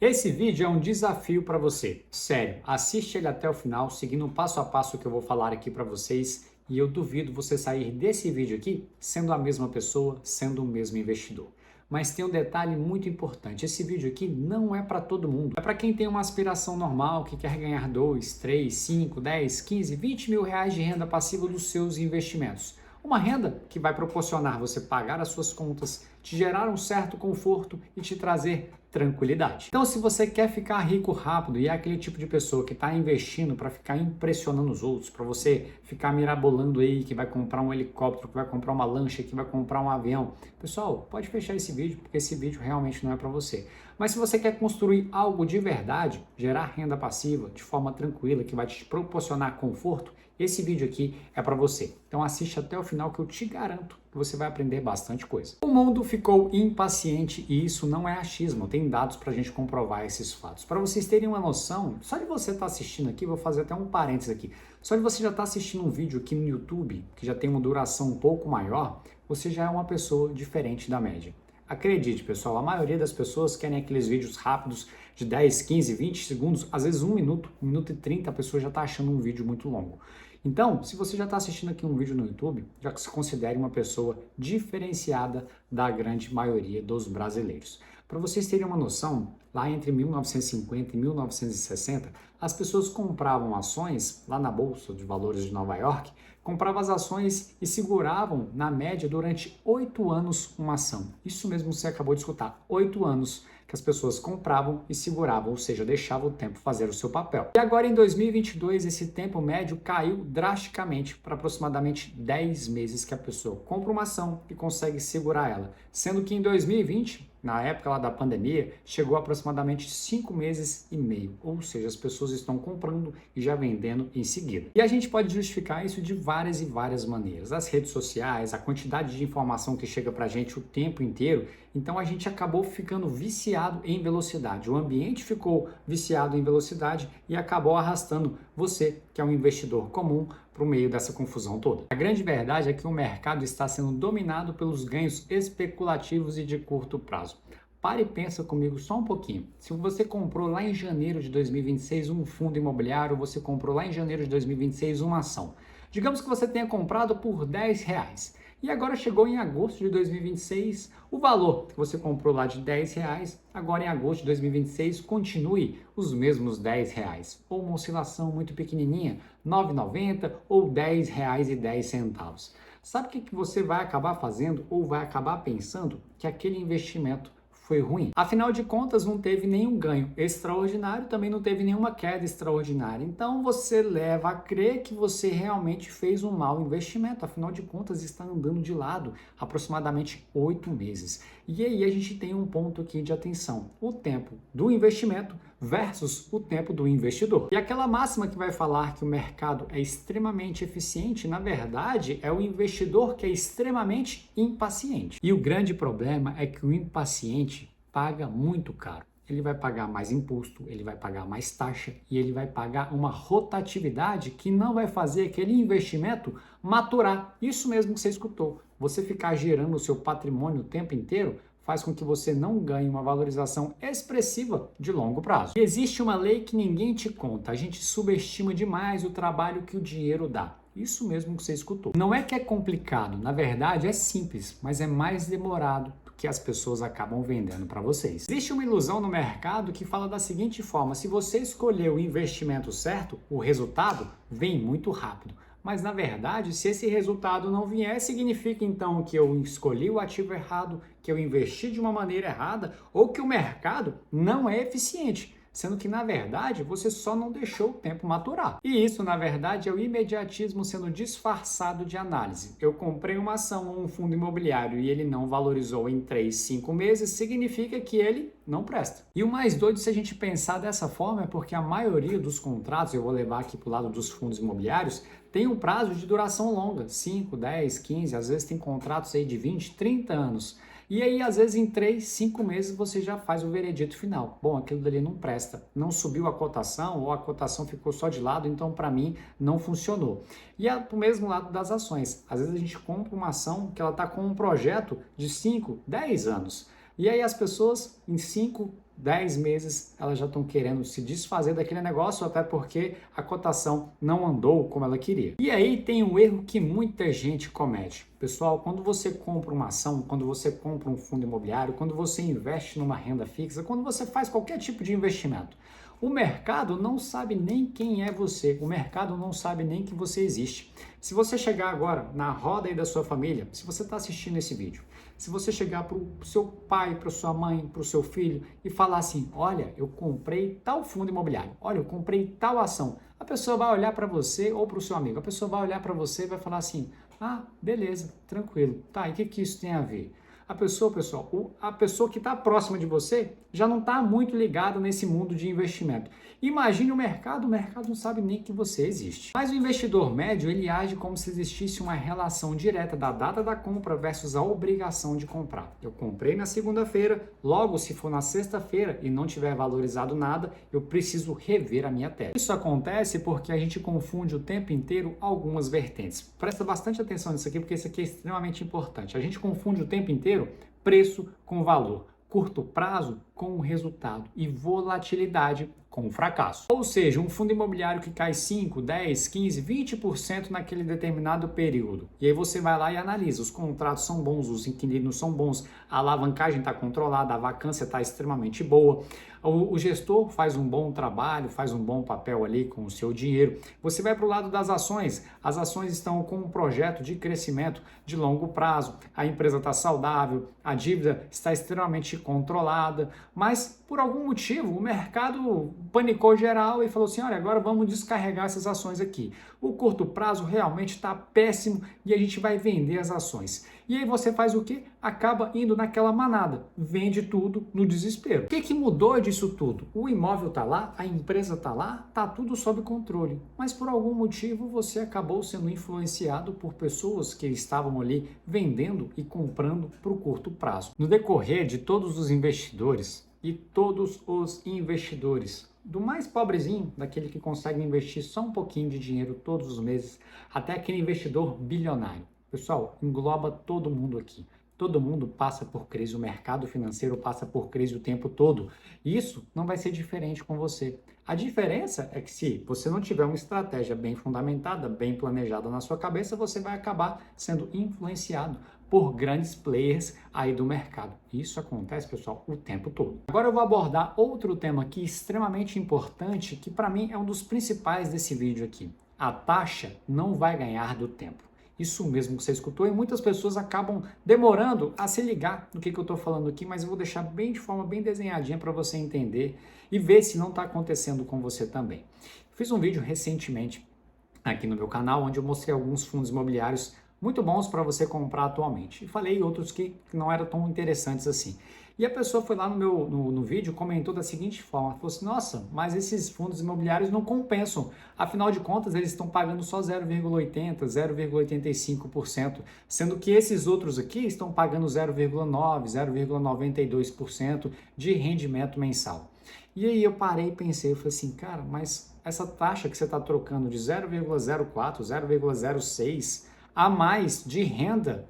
Esse vídeo é um desafio para você. Sério, assiste ele até o final, seguindo o passo a passo que eu vou falar aqui para vocês, e eu duvido você sair desse vídeo aqui sendo a mesma pessoa, sendo o mesmo investidor. Mas tem um detalhe muito importante, esse vídeo aqui não é para todo mundo. É para quem tem uma aspiração normal, que quer ganhar 2, 3, 5, 10, 15, 20 mil reais de renda passiva dos seus investimentos. Uma renda que vai proporcionar você pagar as suas contas, te gerar um certo conforto e te trazer tranquilidade. Então, se você quer ficar rico rápido e é aquele tipo de pessoa que está investindo para ficar impressionando os outros, para você ficar mirabolando aí que vai comprar um helicóptero, que vai comprar uma lancha, que vai comprar um avião, pessoal, pode fechar esse vídeo porque esse vídeo realmente não é para você. Mas se você quer construir algo de verdade, gerar renda passiva de forma tranquila, que vai te proporcionar conforto, esse vídeo aqui é para você. Então assiste até o final que eu te garanto que você vai aprender bastante coisa. O mundo ficou impaciente e isso não é achismo, tem dados para a gente comprovar esses fatos. Para vocês terem uma noção, só de você estar assistindo aqui, vou fazer até um parênteses aqui, só de você já estar assistindo um vídeo aqui no YouTube, que já tem uma duração um pouco maior, você já é uma pessoa diferente da média. Acredite, pessoal, a maioria das pessoas querem aqueles vídeos rápidos de 10, 15, 20 segundos, às vezes 1 minuto e 30, a pessoa já está achando um vídeo muito longo. Então, se você já está assistindo aqui um vídeo no YouTube, já se considere uma pessoa diferenciada da grande maioria dos brasileiros. Para vocês terem uma noção, lá entre 1950 e 1960, as pessoas compravam ações lá na Bolsa de Valores de Nova York, compravam as ações e seguravam, na média, durante 8 anos uma ação. Isso mesmo que você acabou de escutar, 8 anos que as pessoas compravam e seguravam, ou seja, deixavam o tempo fazer o seu papel. E agora em 2022, esse tempo médio caiu drasticamente para aproximadamente 10 meses que a pessoa compra uma ação e consegue segurar ela, sendo que em 2020, na época lá da pandemia, chegou a aproximadamente 5 meses e meio, ou seja, as pessoas estão comprando e já vendendo em seguida. E a gente pode justificar isso de várias e várias maneiras. As redes sociais, a quantidade de informação que chega pra gente o tempo inteiro, então a gente acabou ficando viciado em velocidade. O ambiente ficou viciado em velocidade e acabou arrastando você, que é um investidor comum, para o meio dessa confusão toda. A grande verdade é que o mercado está sendo dominado pelos ganhos especulativos e de curto prazo. Pare e pensa comigo só um pouquinho. Se você comprou lá em janeiro de 2026 um fundo imobiliário, você comprou lá em janeiro de 2026 uma ação. Digamos que você tenha comprado por R$10. E agora chegou em agosto de 2026, o valor que você comprou lá de R$10, agora em agosto de 2026 continue os mesmos R$10, ou uma oscilação muito pequenininha, R$ 9,90 ou R$10,10. Sabe o que você vai acabar fazendo ou vai acabar pensando? Que aquele investimento foi ruim. Afinal de contas, não teve nenhum ganho extraordinário, também não teve nenhuma queda extraordinária. Então, você leva a crer que você realmente fez um mau investimento. Afinal de contas, está andando de lado aproximadamente 8 meses. E aí a gente tem um ponto aqui de atenção. O tempo do investimento versus o tempo do investidor. E aquela máxima que vai falar que o mercado é extremamente eficiente, na verdade, é o investidor que é extremamente impaciente. E o grande problema é que o impaciente paga muito caro. Ele vai pagar mais imposto, ele vai pagar mais taxa e ele vai pagar uma rotatividade que não vai fazer aquele investimento maturar. Isso mesmo que você escutou. Você ficar gerando o seu patrimônio o tempo inteiro faz com que você não ganhe uma valorização expressiva de longo prazo. E existe uma lei que ninguém te conta. A gente subestima demais o trabalho que o dinheiro dá. Isso mesmo que você escutou. Não é que é complicado, na verdade é simples, mas é mais demorado que as pessoas acabam vendendo para vocês. Existe uma ilusão no mercado que fala da seguinte forma: se você escolher o investimento certo, o resultado vem muito rápido. Mas na verdade, se esse resultado não vier, significa então que eu escolhi o ativo errado, que eu investi de uma maneira errada ou que o mercado não é eficiente. Sendo que, na verdade, você só não deixou o tempo maturar. E isso, na verdade, é o imediatismo sendo disfarçado de análise. Eu comprei uma ação ou um fundo imobiliário e ele não valorizou em 3, 5 meses, significa que ele não presta. E o mais doido, se a gente pensar dessa forma, é porque a maioria dos contratos, eu vou levar aqui para o lado dos fundos imobiliários, tem um prazo de duração longa, 5, 10, 15, às vezes tem contratos aí de 20, 30 anos. E aí, às vezes, em 3, 5 meses, você já faz o veredito final. Bom, aquilo dali não presta. Não subiu a cotação ou a cotação ficou só de lado, então, para mim, não funcionou. E é pro mesmo lado das ações. Às vezes, a gente compra uma ação que ela está com um projeto de 5, 10 anos. E aí, as pessoas, em 5, 10 meses elas já estão querendo se desfazer daquele negócio, até porque a cotação não andou como ela queria. E aí tem um erro que muita gente comete. Pessoal, quando você compra uma ação, quando você compra um fundo imobiliário, quando você investe numa renda fixa, quando você faz qualquer tipo de investimento, o mercado não sabe nem quem é você, o mercado não sabe nem que você existe. Se você chegar agora na roda aí da sua família, se você está assistindo esse vídeo, se você chegar para o seu pai, para sua mãe, para o seu filho e falar assim, olha, eu comprei tal fundo imobiliário, olha, eu comprei tal ação, a pessoa vai olhar para você ou para o seu amigo, a pessoa vai olhar para você e vai falar assim, ah, beleza, tranquilo, tá, e o que isso tem a ver? A pessoa, pessoal, a pessoa que está próxima de você já não está muito ligada nesse mundo de investimento. Imagine o mercado não sabe nem que você existe. Mas o investidor médio, ele age como se existisse uma relação direta da data da compra versus a obrigação de comprar. Eu comprei na segunda-feira, logo se for na sexta-feira e não tiver valorizado nada, eu preciso rever a minha tese. Isso acontece porque a gente confunde o tempo inteiro algumas vertentes. Presta bastante atenção nisso aqui, porque isso aqui é extremamente importante. A gente confunde o tempo inteiro preço com valor, curto prazo com resultado e volatilidade com fracasso. Ou seja, um fundo imobiliário que cai 5, 10, 15, 20% naquele determinado período. E aí você vai lá e analisa, os contratos são bons, os inquilinos são bons, a alavancagem está controlada, a vacância está extremamente boa, o gestor faz um bom trabalho, faz um bom papel ali com o seu dinheiro. Você vai para o lado das ações, as ações estão com um projeto de crescimento de longo prazo, a empresa está saudável, a dívida está extremamente controlada, mas por algum motivo o mercado panicou geral e falou assim, olha, agora vamos descarregar essas ações aqui. O curto prazo realmente está péssimo e a gente vai vender as ações. E aí você faz o quê? Acaba indo naquela manada, vende tudo no desespero. O que mudou disso tudo? O imóvel está lá, a empresa está lá, está tudo sob controle. Mas por algum motivo você acabou sendo influenciado por pessoas que estavam ali vendendo e comprando para o curto prazo. No decorrer de todos os investidores, e todos os investidores, do mais pobrezinho, daquele que consegue investir só um pouquinho de dinheiro todos os meses, até aquele investidor bilionário. Pessoal, engloba todo mundo aqui. Todo mundo passa por crise, o mercado financeiro passa por crise o tempo todo. E isso não vai ser diferente com você. A diferença é que se você não tiver uma estratégia bem fundamentada, bem planejada na sua cabeça, você vai acabar sendo influenciado por grandes players aí do mercado. Isso acontece, pessoal, o tempo todo. Agora eu vou abordar outro tema aqui extremamente importante, que para mim é um dos principais desse vídeo aqui. A taxa não vai ganhar do tempo. Isso mesmo que você escutou, e muitas pessoas acabam demorando a se ligar no que eu estou falando aqui, mas eu vou deixar bem de forma bem desenhadinha para você entender e ver se não está acontecendo com você também. Fiz um vídeo recentemente aqui no meu canal, onde eu mostrei alguns fundos imobiliários muito bons para você comprar atualmente. E falei outros que não eram tão interessantes assim. E a pessoa foi lá no vídeo e comentou da seguinte forma, falou assim, nossa, mas esses fundos imobiliários não compensam. Afinal de contas, eles estão pagando só 0,80%, 0,85%, sendo que esses outros aqui estão pagando 0,9%, 0,92% de rendimento mensal. E aí eu parei e pensei, eu falei assim, cara, mas essa taxa que você está trocando de 0,04%, 0,06% a mais de renda,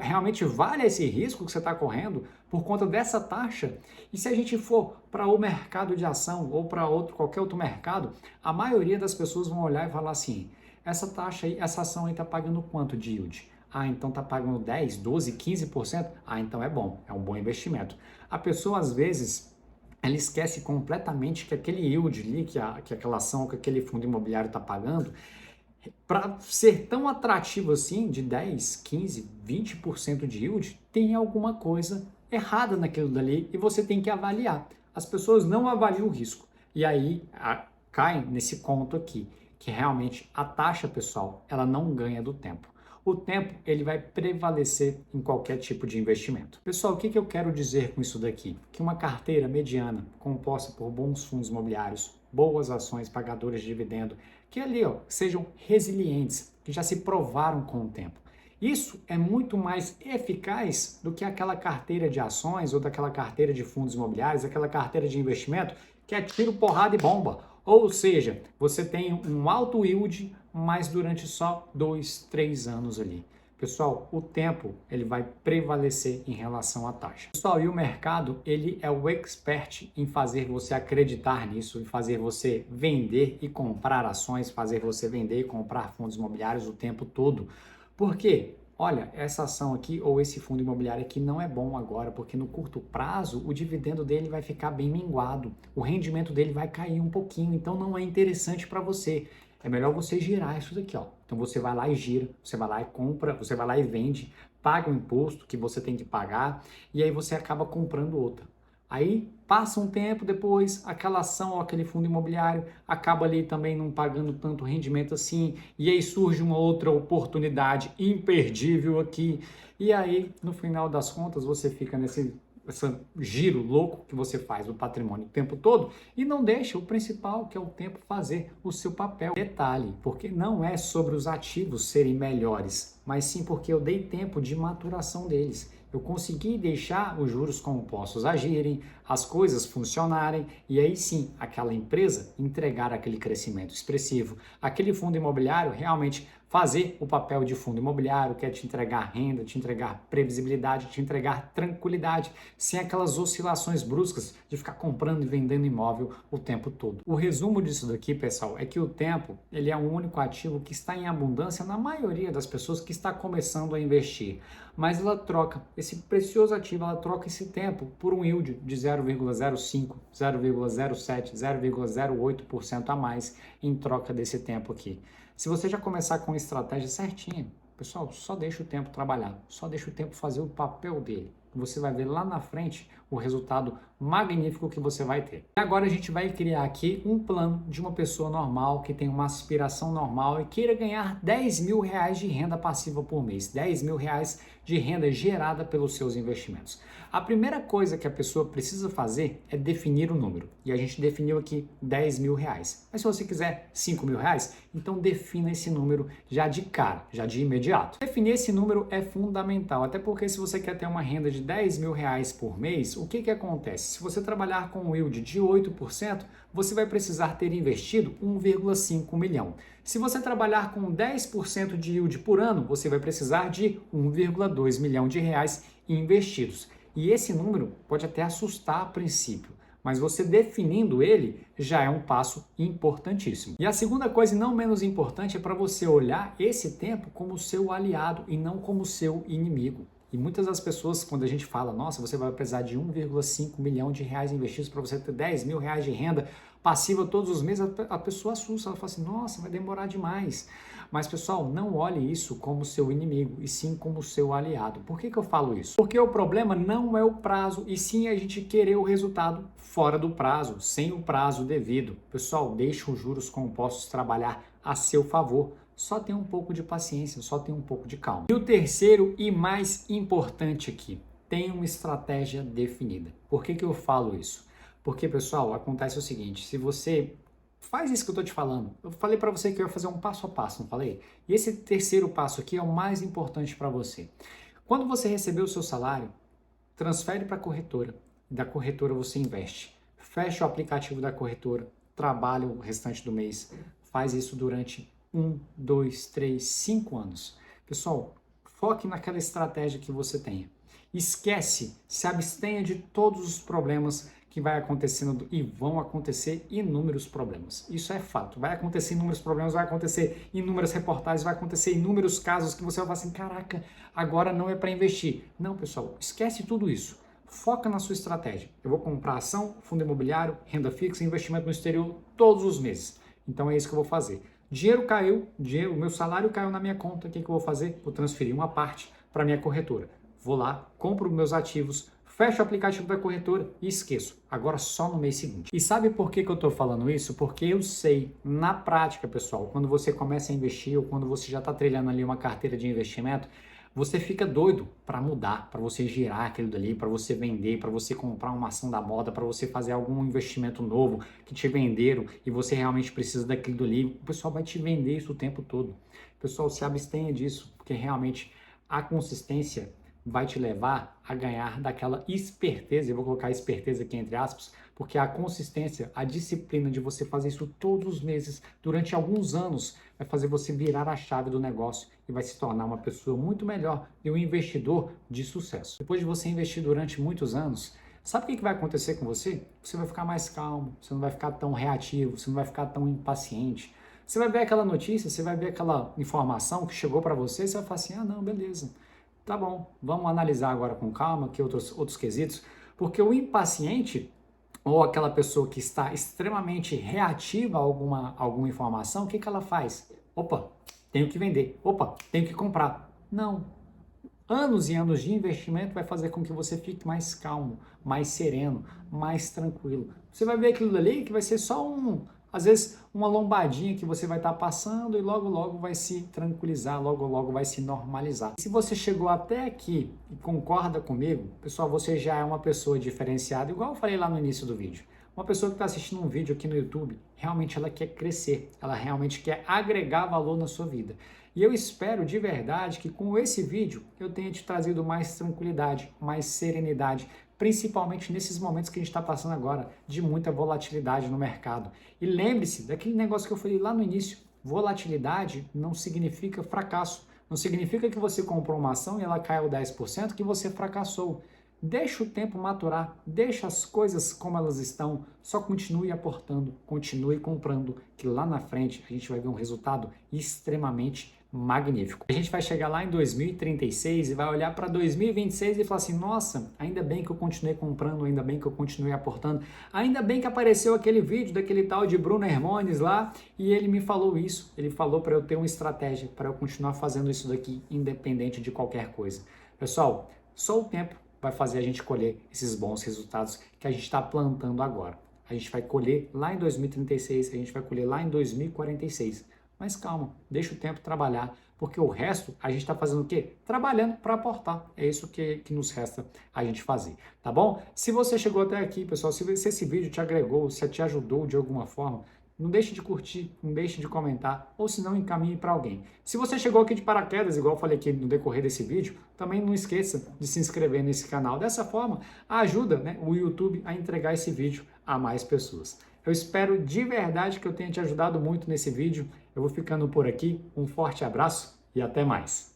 realmente vale esse risco que você está correndo por conta dessa taxa? E se a gente for para o mercado de ação ou para qualquer outro mercado, a maioria das pessoas vão olhar e falar assim, essa taxa aí, essa ação aí está pagando quanto de yield? Ah, então está pagando 10, 12, 15%? Ah, então é bom, é um bom investimento. A pessoa às vezes ela esquece completamente que aquele yield ali, que aquela ação, que aquele fundo imobiliário está pagando, para ser tão atrativo assim, de 10, 15, 20% de yield, tem alguma coisa errada naquilo dali e você tem que avaliar. As pessoas não avaliam o risco. E aí caem nesse conto aqui, que realmente a taxa, pessoal, ela não ganha do tempo. O tempo, ele vai prevalecer em qualquer tipo de investimento. Pessoal, o que eu quero dizer com isso daqui? Que uma carteira mediana, composta por bons fundos imobiliários, boas ações pagadoras de dividendo, que ali sejam resilientes, que já se provaram com o tempo. Isso é muito mais eficaz do que aquela carteira de ações ou daquela carteira de fundos imobiliários, aquela carteira de investimento que é tiro, porrada e bomba. Ou seja, você tem um alto yield, mas durante só 2, 3 anos ali. Pessoal, o tempo ele vai prevalecer em relação à taxa. Pessoal, e o mercado ele é o expert em fazer você acreditar nisso, em fazer você vender e comprar ações, fazer você vender e comprar fundos imobiliários o tempo todo. Por quê? Olha, essa ação aqui ou esse fundo imobiliário aqui não é bom agora, porque no curto prazo o dividendo dele vai ficar bem minguado, o rendimento dele vai cair um pouquinho, então não é interessante para você. É melhor você girar isso daqui, ó. Então você vai lá e gira, você vai lá e compra, você vai lá e vende, paga o imposto que você tem que pagar e aí você acaba comprando outra. Aí passa um tempo depois, aquela ação ou aquele fundo imobiliário acaba ali também não pagando tanto rendimento assim, e aí surge uma outra oportunidade imperdível aqui. E aí, no final das contas, você fica nesse giro louco que você faz do patrimônio o tempo todo e não deixa o principal, que é o tempo, fazer o seu papel. Detalhe, porque não é sobre os ativos serem melhores, mas sim porque eu dei tempo de maturação deles. Eu consegui deixar os juros compostos agirem, as coisas funcionarem e aí sim aquela empresa entregar aquele crescimento expressivo, aquele fundo imobiliário realmente fazer o papel de fundo imobiliário, que é te entregar renda, te entregar previsibilidade, te entregar tranquilidade, sem aquelas oscilações bruscas de ficar comprando e vendendo imóvel o tempo todo. O resumo disso daqui, pessoal, é que o tempo ele é o único ativo que está em abundância na maioria das pessoas que está começando a investir. Mas ela troca esse precioso ativo, ela troca esse tempo por um yield de 0,05, 0,07, 0,08% a mais em troca desse tempo aqui. Se você já começar com a estratégia certinha, pessoal, só deixa o tempo trabalhar, só deixa o tempo fazer o papel dele. Você vai ver lá na frente o resultado magnífico que você vai ter. E agora a gente vai criar aqui um plano de uma pessoa normal, que tem uma aspiração normal e queira ganhar 10 mil reais de renda passiva por mês, 10 mil reais de renda gerada pelos seus investimentos. A primeira coisa que a pessoa precisa fazer é definir o número. E a gente definiu aqui 10 mil reais. Mas se você quiser 5 mil reais, então defina esse número já de cara, já de imediato. Definir esse número é fundamental, até porque se você quer ter uma renda de 10 mil reais por mês, o que acontece? Se você trabalhar com um yield de 8%, você vai precisar ter investido 1,5 milhão. Se você trabalhar com 10% de yield por ano, você vai precisar de 1,2 milhão de reais investidos. E esse número pode até assustar a princípio, mas você definindo ele já é um passo importantíssimo. E a segunda coisa, e não menos importante, é para você olhar esse tempo como seu aliado e não como seu inimigo. E muitas das pessoas, quando a gente fala, nossa, você vai precisar de 1,5 milhão de reais investidos para você ter 10 mil reais de renda passiva todos os meses, a pessoa assusta, ela fala assim, nossa, vai demorar demais. Mas, pessoal, não olhe isso como seu inimigo, e sim como seu aliado. Por que eu falo isso? Porque o problema não é o prazo, e sim a gente querer o resultado fora do prazo, sem o prazo devido. Pessoal, deixe os juros compostos trabalhar a seu favor. Só tenha um pouco de paciência, só tenha um pouco de calma. E o terceiro e mais importante aqui, tenha uma estratégia definida. Por que eu falo isso? Porque, pessoal, acontece o seguinte, se você faz isso que eu estou te falando, eu falei para você que eu ia fazer um passo a passo, não falei? E esse terceiro passo aqui é o mais importante para você. Quando você receber o seu salário, transfere para a corretora, da corretora você investe. Fecha o aplicativo da corretora, trabalha o restante do mês, faz isso durante 1, 2, 3, 5 anos. Pessoal, foque naquela estratégia que você tenha. Esquece, se abstenha de todos os problemas que vai acontecendo e vão acontecer inúmeros problemas. Isso é fato. Vai acontecer inúmeros problemas, vai acontecer inúmeras reportagens, vai acontecer inúmeros casos que você vai falar assim, caraca, agora não é para investir. Não, pessoal, esquece tudo isso. Foca na sua estratégia. Eu vou comprar ação, fundo imobiliário, renda fixa, investimento no exterior todos os meses. Então é isso que eu vou fazer. Dinheiro caiu, o meu salário caiu na minha conta, o que eu vou fazer? Vou transferir uma parte para minha corretora. Vou lá, compro meus ativos, fecho o aplicativo da corretora e esqueço. Agora só no mês seguinte. E sabe por que eu estou falando isso? Porque eu sei, na prática, pessoal, quando você começa a investir ou quando você já está trilhando ali uma carteira de investimento, você fica doido para mudar, para você girar aquilo dali, para você vender, para você comprar uma ação da moda, para você fazer algum investimento novo que te venderam e você realmente precisa daquilo dali. O pessoal vai te vender isso o tempo todo. Pessoal, se abstenha disso, porque realmente a consistência vai te levar a ganhar daquela esperteza, eu vou colocar esperteza aqui entre aspas, porque a consistência, a disciplina de você fazer isso todos os meses, durante alguns anos, vai fazer você virar a chave do negócio e vai se tornar uma pessoa muito melhor e um investidor de sucesso. Depois de você investir durante muitos anos, sabe o que vai acontecer com você? Você vai ficar mais calmo, você não vai ficar tão reativo, você não vai ficar tão impaciente. Você vai ver aquela notícia, você vai ver aquela informação que chegou para você, você vai falar assim, ah não, beleza, tá bom, vamos analisar agora com calma, que outros quesitos, porque o impaciente, ou aquela pessoa que está extremamente reativa a alguma informação, o que ela faz? Opa, tenho que vender, opa, tenho que comprar. Não, anos e anos de investimento vai fazer com que você fique mais calmo, mais sereno, mais tranquilo. Você vai ver aquilo ali que vai ser só às vezes, uma lombadinha que você vai estar passando e logo, logo vai se tranquilizar, logo, logo vai se normalizar. Se você chegou até aqui e concorda comigo, pessoal, você já é uma pessoa diferenciada, igual eu falei lá no início do vídeo. Uma pessoa que está assistindo um vídeo aqui no YouTube, realmente ela quer crescer, ela realmente quer agregar valor na sua vida. E eu espero de verdade que com esse vídeo eu tenha te trazido mais tranquilidade, mais serenidade, principalmente nesses momentos que a gente está passando agora de muita volatilidade no mercado. E lembre-se daquele negócio que eu falei lá no início, volatilidade não significa fracasso, não significa que você comprou uma ação e ela caiu 10% que você fracassou. Deixa o tempo maturar, deixa as coisas como elas estão, só continue aportando, continue comprando, que lá na frente a gente vai ver um resultado extremamente magnífico. A gente vai chegar lá em 2036 e vai olhar para 2026 e falar assim, nossa, ainda bem que eu continuei comprando, ainda bem que eu continuei aportando, ainda bem que apareceu aquele vídeo daquele tal de Bruno Hermones lá e ele me falou isso, ele falou para eu ter uma estratégia, para eu continuar fazendo isso daqui independente de qualquer coisa. Pessoal, só o tempo vai fazer a gente colher esses bons resultados que a gente está plantando agora. A gente vai colher lá em 2036, a gente vai colher lá em 2046. Mas calma, deixa o tempo trabalhar, porque o resto a gente está fazendo o quê? Trabalhando para aportar. É isso que nos resta a gente fazer, tá bom? Se você chegou até aqui, pessoal, se esse vídeo te agregou, se te ajudou de alguma forma, não deixe de curtir, não deixe de comentar, ou se não, encaminhe para alguém. Se você chegou aqui de paraquedas, igual eu falei aqui no decorrer desse vídeo, também não esqueça de se inscrever nesse canal. Dessa forma, ajuda, né, o YouTube a entregar esse vídeo a mais pessoas. Eu espero de verdade que eu tenha te ajudado muito nesse vídeo. Eu vou ficando por aqui. Um forte abraço e até mais.